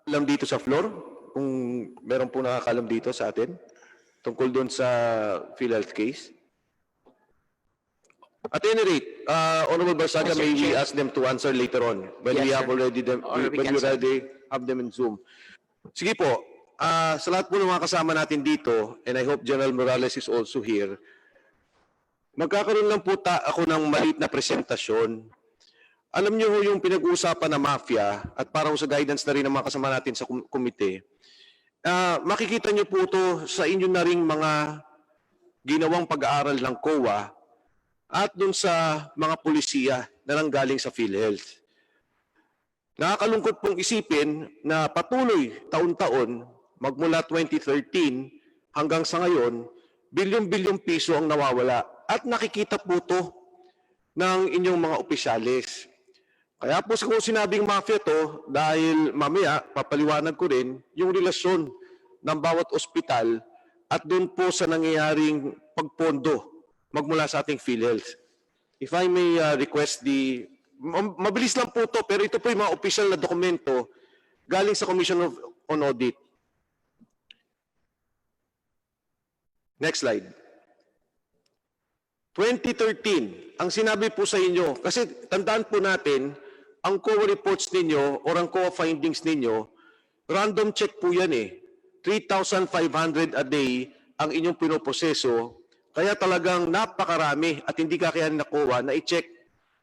Alam dito sa floor, kung meron po nakakalam dito sa atin, tungkol doon sa PhilHealth case. At any rate, Honorable Barsaga, Mr. may we Chair. ask them to answer later on when Yes, we sir. have already them, Or we when can we send. already have them in Zoom. Sige po, sa lahat po ng mga kasama natin dito, and I hope General Morales is also here, magkakaroon lang po ako ng maliit na presentasyon. Alam niyo ho yung pinag-uusapan na mafia at para sa guidance na rin ng mga kasama natin sa komite, makikita niyo po ito sa inyo na ring mga ginawang pag-aaral ng COA at dun sa mga pulisiya na nanggaling sa PhilHealth. Nakakalungkot pong isipin na patuloy taon-taon, magmula 2013 hanggang sa ngayon, bilyon-bilyong piso ang nawawala. At nakikita po ito ng inyong mga opisyalis. Kaya po kung sinabing mafia to, dahil mamaya papaliwanag ko rin yung relasyon ng bawat ospital at doon po sa nangyayaring pagpondo magmula sa ating PhilHealth. If I may request mabilis lang po to, pero ito po yung mga official na dokumento galing sa Commission on Audit. Next slide. 2013, ang sinabi po sa inyo, kasi tandaan po natin, ang COA reports ninyo or ang COA findings ninyo, random check po yan eh. 3,500 a day ang inyong pinoproseso, kaya talagang napakarami at hindi kakayanin na COA na i-check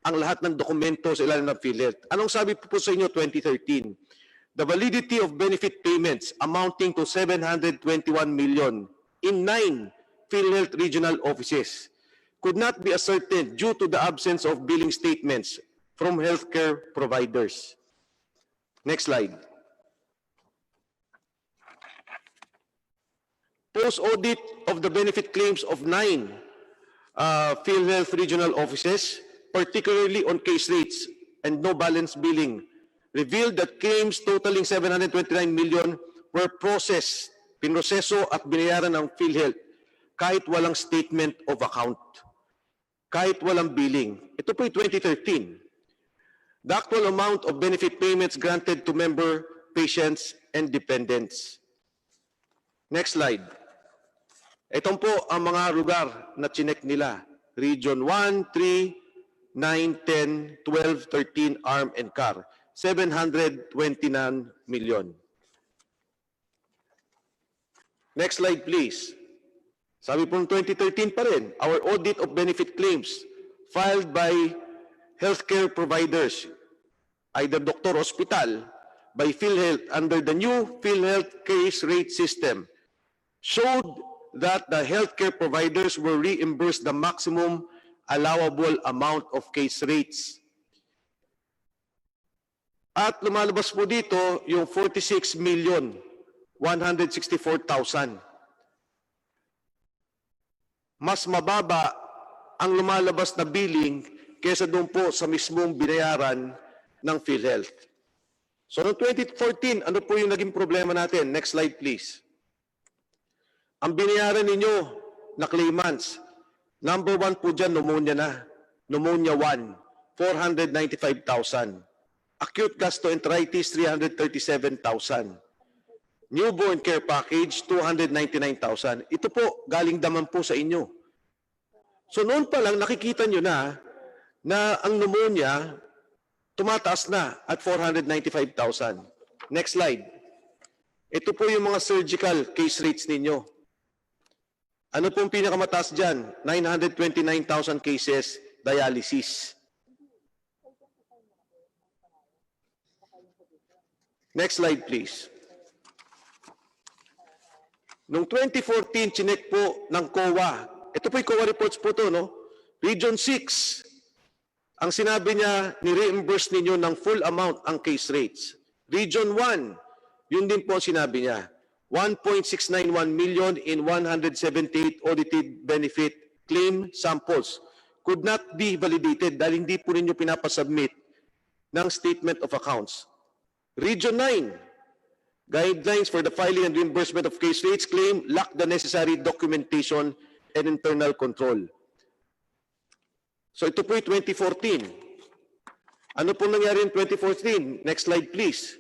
ang lahat ng dokumento sa ilalim ng PhilHealth. Anong sabi po sa inyo 2013? The validity of benefit payments amounting to 721 million in 9 PhilHealth regional offices could not be ascertained due to the absence of billing statements from healthcare providers. Next slide. Post-audit of the benefit claims of 9 PhilHealth regional offices, particularly on case rates and no balance billing, revealed that claims totaling 729 million were processed, pinroseso at binayaran ng PhilHealth kahit walang statement of account, kahit walang billing. Ito po yung 2013. The actual amount of benefit payments granted to member, patients, and dependents. Next slide. Itong po ang mga lugar na chinek nila. Region 1, 3, 9, 10, 12, 13, ARM, and CAR. 729 million. Next slide, please. Sabi po ng 2013 pa rin, our audit of benefit claims filed by healthcare providers, either doctor hospital, by PhilHealth under the new PhilHealth case rate system, showed that the healthcare providers were reimbursed the maximum allowable amount of case rates. At lumalabas po dito yung 46,164,000. Mas mababa ang lumalabas na billing kaysa doon po sa mismong binayaran ng PhilHealth. So noong 2014, ano po yung naging problema natin? Next slide please. Ang binayaran ninyo na claimants, number 1 po dyan, pneumonia na. Pneumonia 1, 495,000. Acute gastroenteritis, 337,000. Newborn care package, 299,000. Ito po, galing daman po sa inyo. So noon pa lang, nakikita nyo na ang pneumonia, tumataas na at 495,000. Next slide. Ito po yung mga surgical case rates ninyo. Ano pong pinakamataas dyan? 929,000 cases, dialysis. Next slide, please. Noong 2014, chinek po ng COA. Ito po yung COA reports po to, no? Region 6, ang sinabi niya, ni-reimburse ninyo ng full amount ang case rates. Region 1, yun din po ang sinabi niya. 1.691 million in 178 audited benefit claim samples could not be validated dahil hindi po ninyo pinapasubmit ng statement of accounts. Region 9, guidelines for the filing and reimbursement of case rates claim lack the necessary documentation and internal control. So ito po yung 2014. Ano po nangyari in 2014? Next slide please.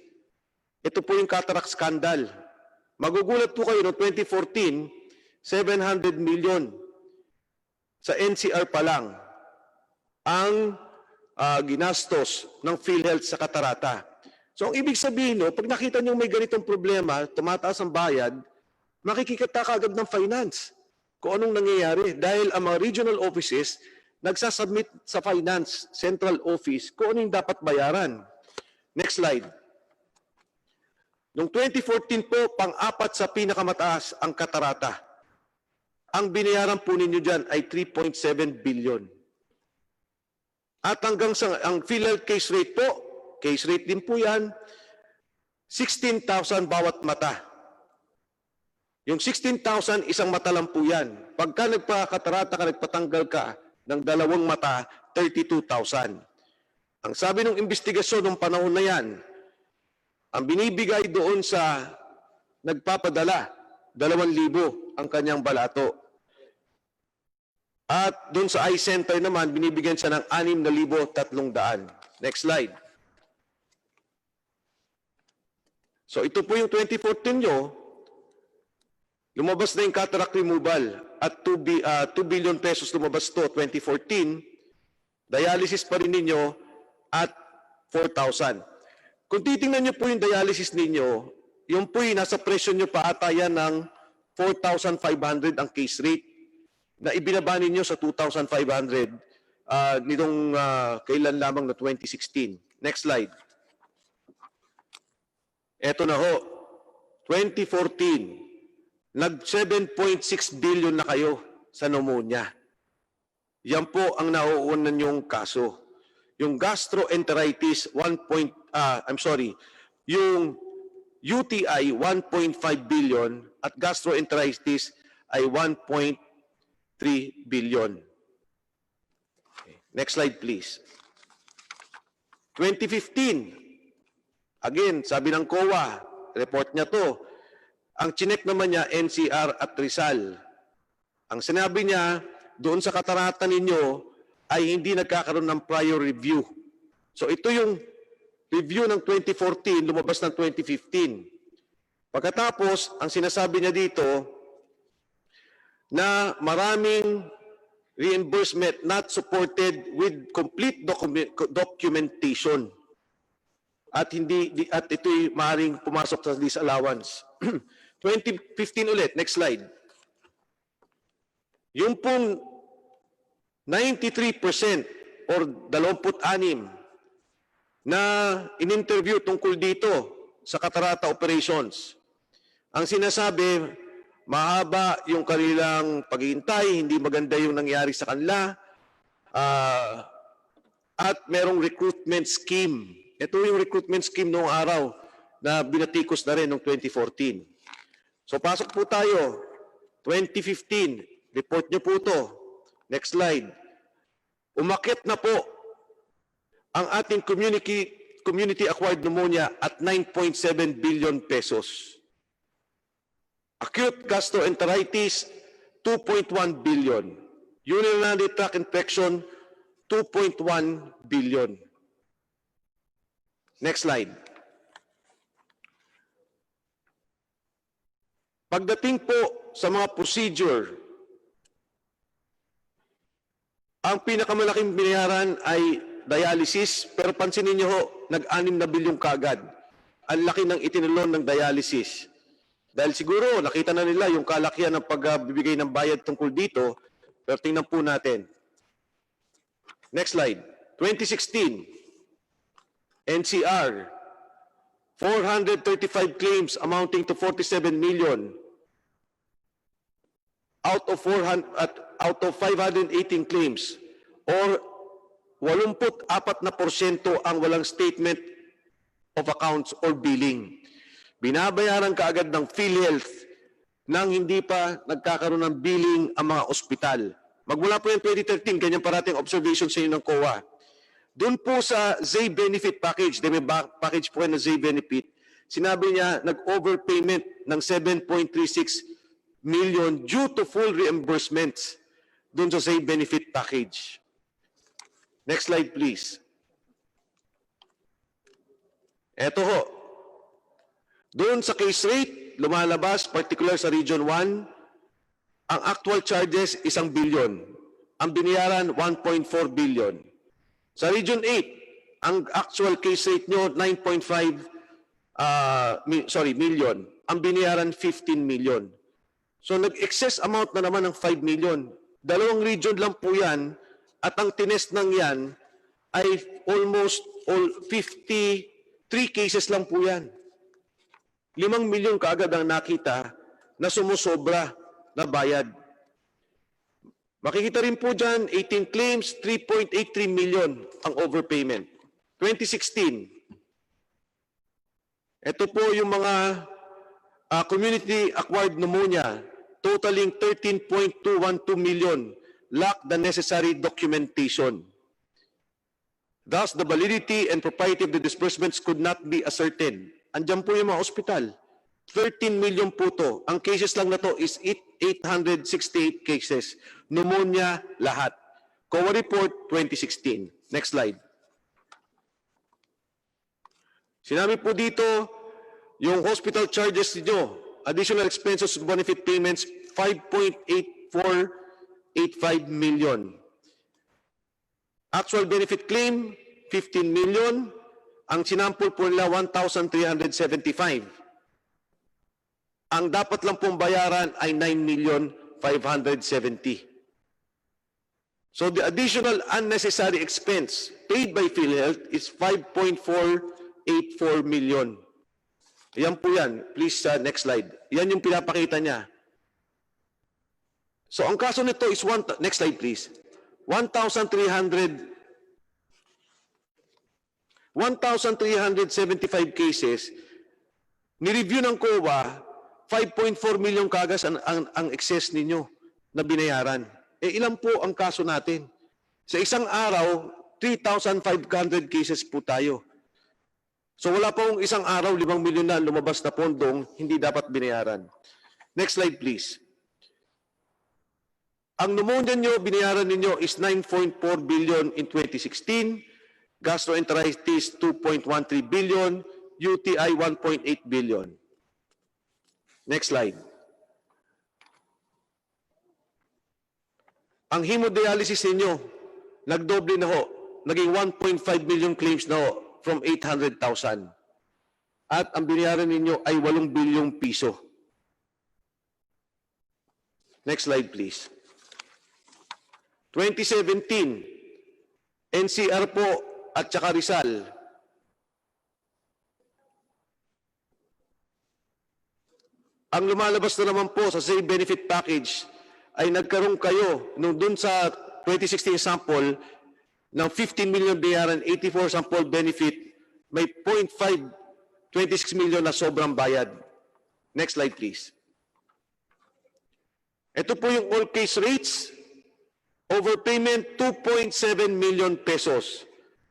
Ito po yung cataract scandal. Magugulat po kayo, no 2014, 700 million sa NCR pa lang ang ginastos ng PhilHealth sa Catarata. So ang ibig sabihin, no, pag nakita niyo may ganitong problema, tumataas ang bayad, makikita ka agad ng finance kung anong nangyayari. Dahil ang mga regional offices, nagsasubmit sa finance central office kung ano yung dapat bayaran. Next slide. Noong 2014 po, pang-apat sa pinakamataas ang Catarata. Ang binayaran po ninyo dyan ay 3.7 billion. At hanggang sa ang PhilHealth case rate po, case rate din po yan, 16,000 bawat mata. Yung 16,000, isang mata lang po yan. Pagka nagpa-katarata ka, nagpatanggal ka ng dalawang mata, 32,000. Ang sabi ng investigasyon ng panahon na yan, ang binibigay doon sa nagpapadala, 2,000 ang kanyang balato. At doon sa eye center naman, binibigyan siya ng 6,300. Next slide. So ito po yung 2014 nyo, lumabas na yung cataract removal at 2 billion pesos lumabas to 2014, dialysis pa rin ninyo at 4,000. Kung titingnan nyo po yung dialysis ninyo, yung po yung nasa presyo nyo pa ata yan ng 4,500 ang case rate na ibinaba ninyo sa 2,500 nitong kailan lamang na 2016. Next slide. Eto na ho, 2014, nag 7.6 billion na kayo sa pneumonia. Yan po ang nauunan yung kaso. Yung gastroenteritis, yung UTI, 1.5 billion at gastroenteritis ay 1.3 billion. Okay. Next slide, please. 2015, again, sabi ng COA, report niya to, ang chinek naman niya, NCR at Rizal. Ang sinabi niya, doon sa katarata ninyo, ay hindi nagkakaroon ng prior review. So ito yung review ng 2014, lumabas ng 2015. Pagkatapos, ang sinasabi niya dito, na maraming reimbursement not supported with complete documentation. At ito'y maaaring pumasok sa disallowance. 2015 ulit, next slide. Yung pong 93% or 26 na in-interview tungkol dito sa Catarata operations. Ang sinasabi, mahaba yung kanilang paghihintay, hindi maganda yung nangyari sa kanila, at merong recruitment scheme. Ito yung recruitment scheme noong araw na binatikos na rin noong 2014. So pasok po tayo, 2015, report nyo po to. Next slide. Umakyat na po ang ating community-acquired pneumonia at 9.7 billion pesos. Acute gastroenteritis, 2.1 billion. Urinary tract infection, 2.1 billion. Next slide. Pagdating po sa mga procedure, ang pinakamalaking binayaran ay dialysis, pero pansinin niyo ho, nag-6 na bilyong kaagad. Ang laki ng itinulong ng dialysis. Dahil siguro, nakita na nila yung kalakihan ng pagbibigay ng bayad tungkol dito, pero tingnan po natin. Next slide. 2016, NCR, 435 claims amounting to 47 million. Out of 518 claims, or 84% ang walang statement of accounts or billing. Binabayaran kaagad ng PhilHealth nang hindi pa nagkakaroon ng billing ang mga ospital. Magmula po yung 2013, ganyan parating observation sa inyo ng COA. Doon po sa ZAY Benefit Package, may package po na ZAY Benefit, sinabi niya nag-overpayment ng 7.36 million due to full reimbursements doon sa ZAY Benefit Package. Next slide, please. Eto ho. Doon sa case rate, lumalabas, particular sa Region 1, ang actual charges 1 billion. Ang binayaran 1.4 billion. Sa Region 8, ang actual case rate nyo 9.5 million. Ang binayaran 15 million. So nag-excess amount na naman ng 5 million. Dalawang region lang po yan at ang tinest ng yan ay almost all 53 cases lang po yan. 5 milyon kaagad ang nakita na sumusobra na bayad. Makikita rin po dyan, 18 claims, 3.83 million ang overpayment. 2016, ito po yung mga community-acquired pneumonia, totaling 13.212 million, lack the necessary documentation. Thus, the validity and propriety of the disbursements could not be ascertained. Andiyan po yung mga ospital. 13 million po to. Ang cases lang na to is 868 cases. Pneumonia, lahat. COA report, 2016. Next slide. Sinabi po dito, yung hospital charges niyo, additional expenses benefit payments, 5.8485 million. Actual benefit claim, 15 million. Ang sinample po nila, 1,375. Ang dapat lang pong bayaran ay 9,570,000. So the additional unnecessary expense paid by PhilHealth is 5.484 million. Yan po yan. Please, next slide. Yan yung pinapakita niya. So ang kaso nito is, next slide please. 1,375 cases. Ni-review ng COA, 5.4 million kagas ang excess ninyo na binayaran. Ilan po ang kaso natin? Sa isang araw, 3,500 cases po tayo. So wala pong isang araw, 5 milyon na lumabas na pondong hindi dapat binayaran. Next slide please. Ang pneumonia nyo, binayaran ninyo is 9.4 billion in 2016, gastroenteritis 2.13 billion, UTI 1.8 billion. Next slide. Ang hemodialysis ninyo, nagdoble na ho. Naging 1.5 million claims na ho from 800,000. At ang binayaran ninyo ay 8 bilyong piso. Next slide please. 2017, NCR po at saka Rizal. Ang lumalabas na naman po sa SAY benefit package ay nagkaroon kayo nung dun sa 2016 sample ng 15 million bayaran, 84 sample benefit, may 0.5, 26 million na sobrang bayad. Next slide please. Ito po yung all case rates. Overpayment 2.7 million pesos.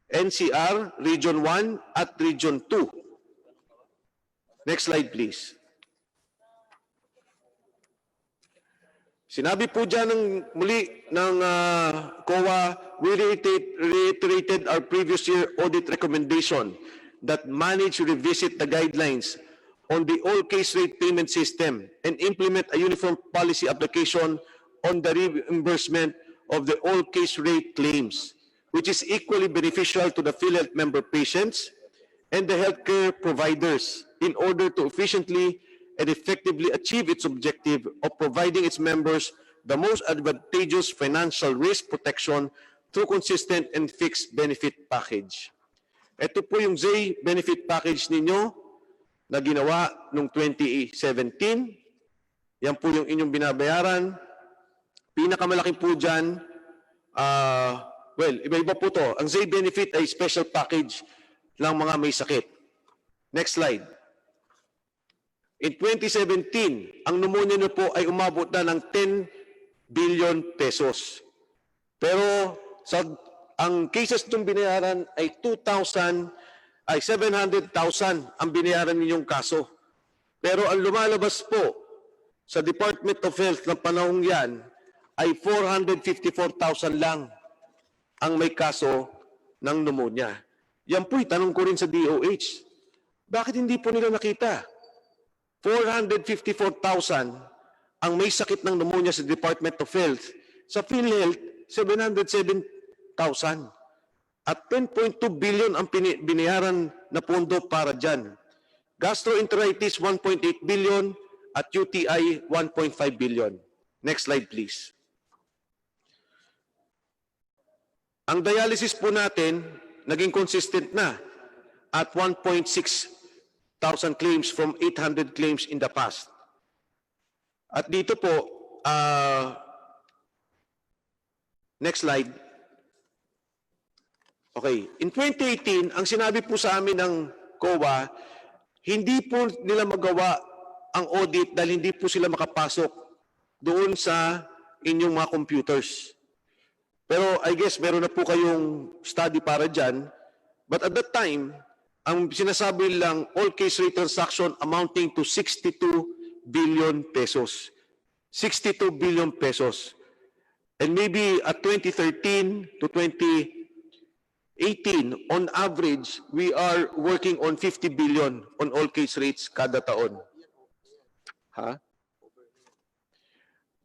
NCR, Region 1 at Region 2. Next slide please. Sinabi po dyan muli ng COA, we reiterated our previous year audit recommendation that manage to revisit the guidelines on the all case rate payment system and implement a uniform policy application on the reimbursement of the all case rate claims, which is equally beneficial to the PhilHealth member patients and the healthcare providers in order to efficiently and effectively achieve its objective of providing its members the most advantageous financial risk protection through consistent and fixed benefit package. Ito po yung ZAY benefit package ninyo na ginawa noong 2017. Yan po yung inyong binabayaran. Pinakamalaki po dyan, well, iba-iba po to. Ang ZAY benefit ay special package lang mga may sakit. Next slide. In 2017, ang pneumonia nyo po ay umabot na ng 10 billion pesos. Pero ang cases nung binayaran ay 700,000 ang binayaran ninyong kaso. Pero ang lumalabas po sa Department of Health ng panahong yan ay 454,000 lang ang may kaso ng pneumonia. Yan po'y tanong ko rin sa DOH. Bakit hindi po nila nakita? 454,000 ang may sakit ng pneumonia sa Department of Health. Sa PhilHealth, 707,000. At 10.2 billion ang binayaran na pondo para dyan. Gastroenteritis, 1.8 billion at UTI, 1.5 billion. Next slide, please. Ang dialysis po natin, naging consistent na at 1.6 thousand claims from 800 claims in the past. At dito po, next slide. Okay, in 2018, ang sinabi po sa amin ng COA, hindi po nila magawa ang audit dahil hindi po sila makapasok doon sa inyong mga computers. Pero I guess meron na po kayong study para dyan. But at that time, ang sinasabi lang, all case rate transaction amounting to 62 billion pesos. 62 billion pesos. And maybe at 2013 to 2018, on average, we are working on 50 billion on all case rates kada taon. Ha?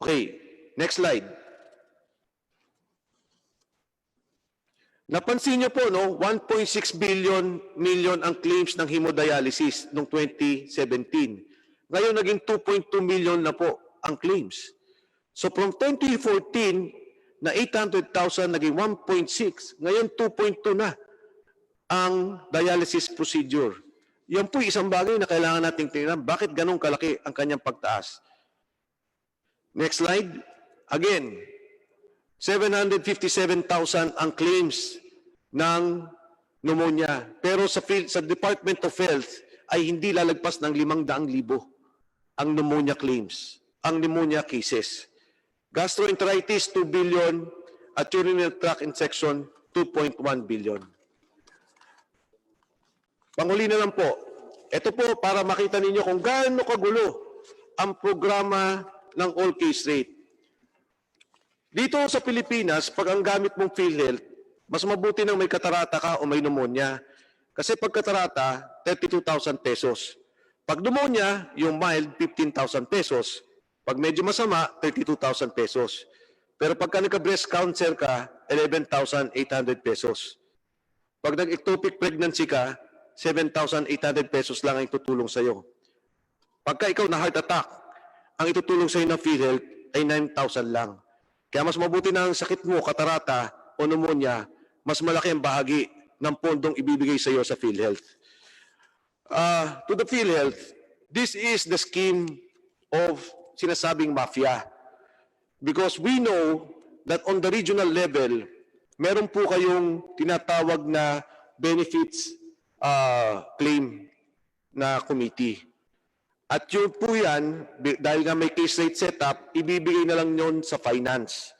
Okay, next slide. Napansin niyo po, no, 1.6 million ang claims ng hemodialysis noong 2017. Ngayon, naging 2.2 million na po ang claims. So from 2014 na 800,000, naging 1.6. Ngayon, 2.2 na ang dialysis procedure. Yan po isang bagay na kailangan nating tingnan. Bakit ganun kalaki ang kanyang pagtaas? Next slide. Again, 757,000 ang claims ng pneumonia. Pero sa Department of Health ay hindi lalagpas ng 500,000 ang pneumonia claims, ang pneumonia cases. Gastroenteritis, 2 billion at urinary tract infection, 2.1 billion. Panghuli na lang po. Ito po para makita ninyo kung gaano kagulo ang programa ng all case rate. Dito sa Pilipinas, pag ang gamit mong PhilHealth, mas mabuti nang may katarata ka o may pneumonia. Kasi pag katarata, 32,000 pesos. Pag pneumonia, yung mild, 15,000 pesos. Pag medyo masama, 32,000 pesos. Pero pagka nagka-breast cancer ka, 11,800 pesos. Pag nag-ectopic pregnancy ka, 7,800 pesos lang ang itutulong sa'yo. Pagka ikaw na heart attack, ang itutulong sa'yo ng PhilHealth ay 9,000 lang. Kaya mas mabuti na ang sakit mo, katarata o pneumonia, mas malaki ang bahagi ng pondong ibibigay sa iyo sa PhilHealth. To the PhilHealth, this is the scheme of sinasabing mafia. Because we know that on the regional level, meron po kayong tinatawag na benefits claim na committee. At yun po yan, dahil nga may case rate setup, ibibigay na lang yun sa finance.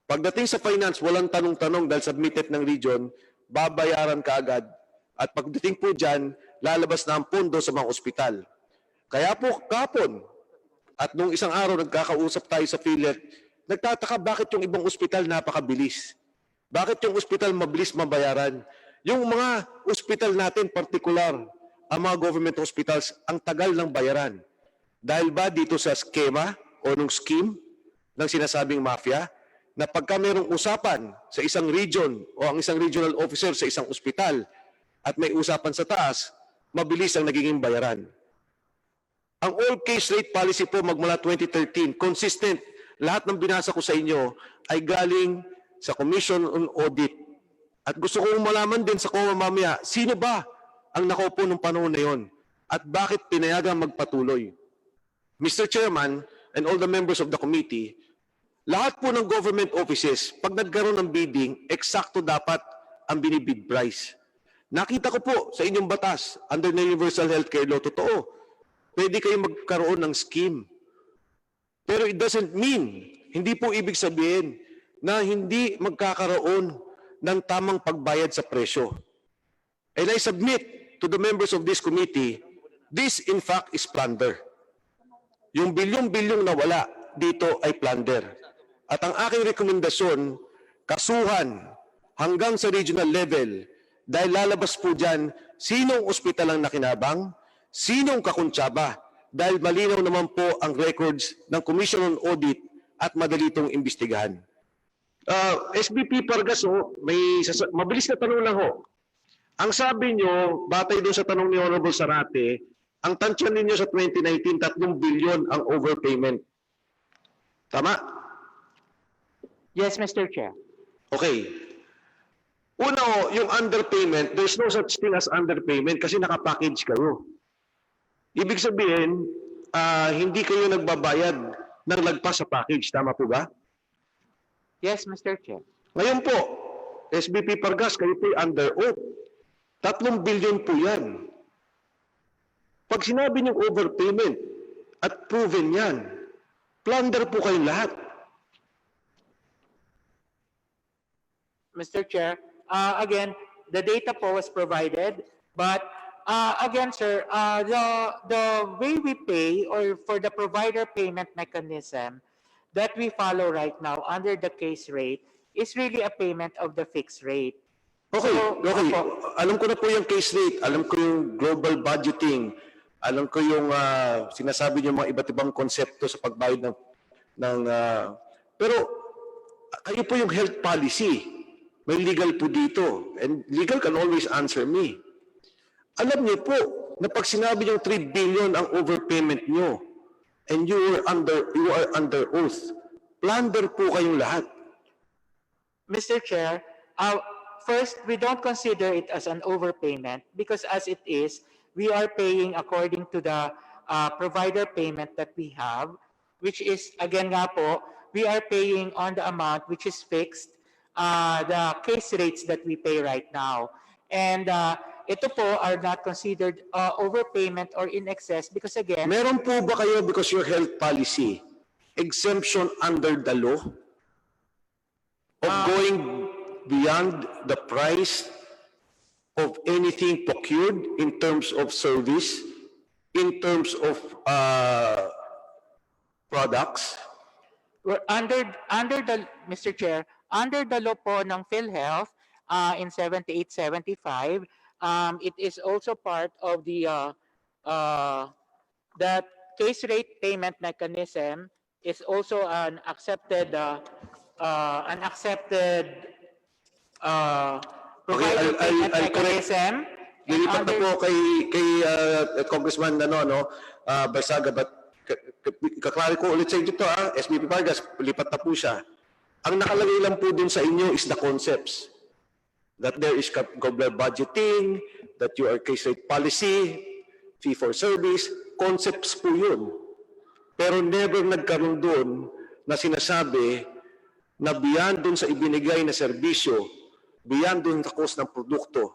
Pagdating sa finance, walang tanong-tanong dahil submitted ng region, babayaran ka agad. At pagdating po dyan, lalabas na ang pondo sa mga ospital. Kaya po, kapon, at nung isang araw nagkakausap tayo sa PhilHealth, nagtataka bakit yung ibang ospital napakabilis? Bakit yung ospital mabilis mabayaran? Yung mga ospital natin, particular, ang mga government hospitals, ang tagal ng bayaran. Dahil ba dito sa skema o nung scheme ng sinasabing mafia, na pagka mayroong usapan sa isang region o ang isang regional officer sa isang ospital at may usapan sa taas, mabilis ang nagiging bayaran. Ang all case rate policy po magmula 2013, consistent. Lahat ng binasa ko sa inyo ay galing sa Commission on Audit. At gusto kong malaman din sa COA mamaya, sino ba ang nakaupo ng panahon na yon at bakit pinayagang magpatuloy? Mr. Chairman and all the members of the committee, lahat po ng government offices, pag nagkaroon ng bidding, eksakto dapat ang binibid price. Nakita ko po sa inyong batas, under the Universal Healthcare Law, totoo, pwede kayong magkaroon ng scheme. Pero it doesn't mean, hindi po ibig sabihin na hindi magkakaroon ng tamang pagbayad sa presyo. And I submit to the members of this committee, this in fact is plunder. Yung bilyong-bilyong na wala dito ay plunder. At ang aking rekomendasyon, kasuhan hanggang sa regional level dahil lalabas po dyan sinong ospital ang nakinabang, sinong kakuntsaba, dahil malinaw naman po ang records ng Commission on Audit at madali itong imbestigahan. SBP Pargas, mabilis na tanong lang ho. Ang sabi nyo, batay doon sa tanong ni Honorable Sarate, ang tansya ninyo sa 2019, 3 billion ang overpayment. Tama? Yes, Mr. Chair. Okay. Una ho, yung underpayment, there's no such thing as underpayment kasi nakapackage kayo. Ibig sabihin, hindi kayo nagbabayad ng lagpas sa package. Tama po ba? Yes, Mr. Chair. Ngayon po, SBP Pargas, kayo po under oath. 3 billion po yan. Pag sinabi niyong overpayment at proven yan, plunder po kayong lahat. Mr. Chair, again, the data po was provided, but again, sir, the way we pay or for the provider payment mechanism that we follow right now under the case rate is really a payment of the fixed rate. Okay, So, okay. opo. Alam ko na po yung case rate, alam ko yung global budgeting, alam ko yung sinasabi niyo mga iba't ibang konsepto sa pagbayad pero kayo po yung health policy. May legal po dito. And legal can always answer me. Alam niyo po na pag sinabi yung 3 billion ang overpayment niyo and you are under oath, plunder po kayong lahat. Mr. Chair, first, we don't consider it as an overpayment because as it is, we are paying according to the provider payment that we have, which is, again nga po, we are paying on the amount which is fixed, the case rates that we pay right now. And ito po are not considered overpayment or in excess because again, Meron po ba kayo, because your health policy, exemption under the law of going beyond the price of anything procured in terms of service, in terms of products? we're under the, Mr. Chair, under the law po ng PhilHealth in 7875, it is also part of the that case rate payment mechanism is also an accepted provider payment I'll correct. mechanism. And Lilipat na under- po kay Congressman Barsaga, but kaklari ko ulit sa inyo ito, SBP Vargas, lipat na po siya. Ang nakalagay lang po dun sa inyo is the concepts. That there is global budgeting, that you are case rate policy, fee for service, concepts po yun. Pero never nagkaroon dun na sinasabi na beyond dun sa ibinigay na serbisyo, beyond dun sa cost ng produkto,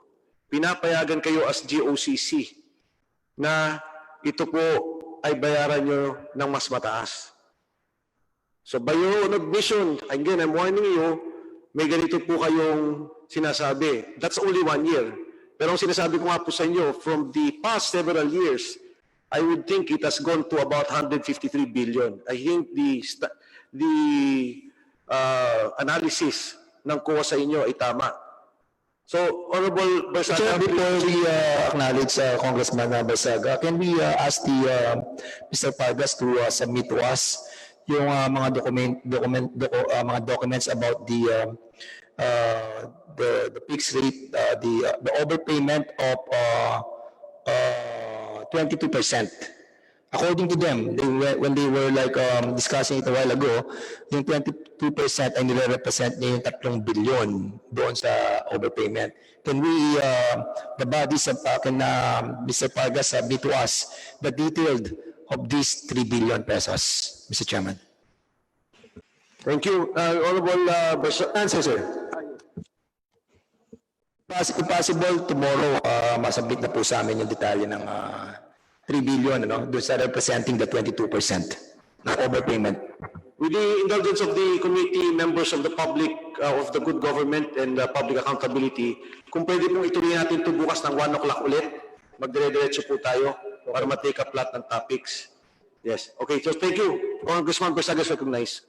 pinapayagan kayo as GOCC na ito po ay bayaran nyo ng mas mataas. So by your own admission, again, I'm warning you, may ganito po kayong sinasabi. That's only 1 year. Pero ang sinasabi ko nga po sa inyo, from the past several years, I would think it has gone to about 153 billion. I think the analysis ng COA sa inyo ay tama. So, Honorable Barsaga, Chair, before we acknowledge Congressman Barsaga, can we ask Mr. Pargas to submit to us yung mga mga documents about the fixed rate, the overpayment of 22%. According to them, when they were discussing it a while ago, yung 22% ay nire-represent niya yung 3 billion doon sa overpayment. Can we, the bodies of, Mr. Pargas submit to us the detailed of these 3 billion pesos, Mr. Chairman? thank you. Honorable Barsaga, answer, sir. If possible, tomorrow, masabit na po sa amin yung detalye ng 3 billion, doon sa representing the 22% na overpayment. With the indulgence of the committee, members of the public, of the good government and public accountability, kung pwede pong ituloy natin ito bukas ng 1 o'clock ulit, magdire-diretso po tayo para ma-take up lahat ng topics. Yes. Okay, so thank you. Congressman Barsaga is recognized.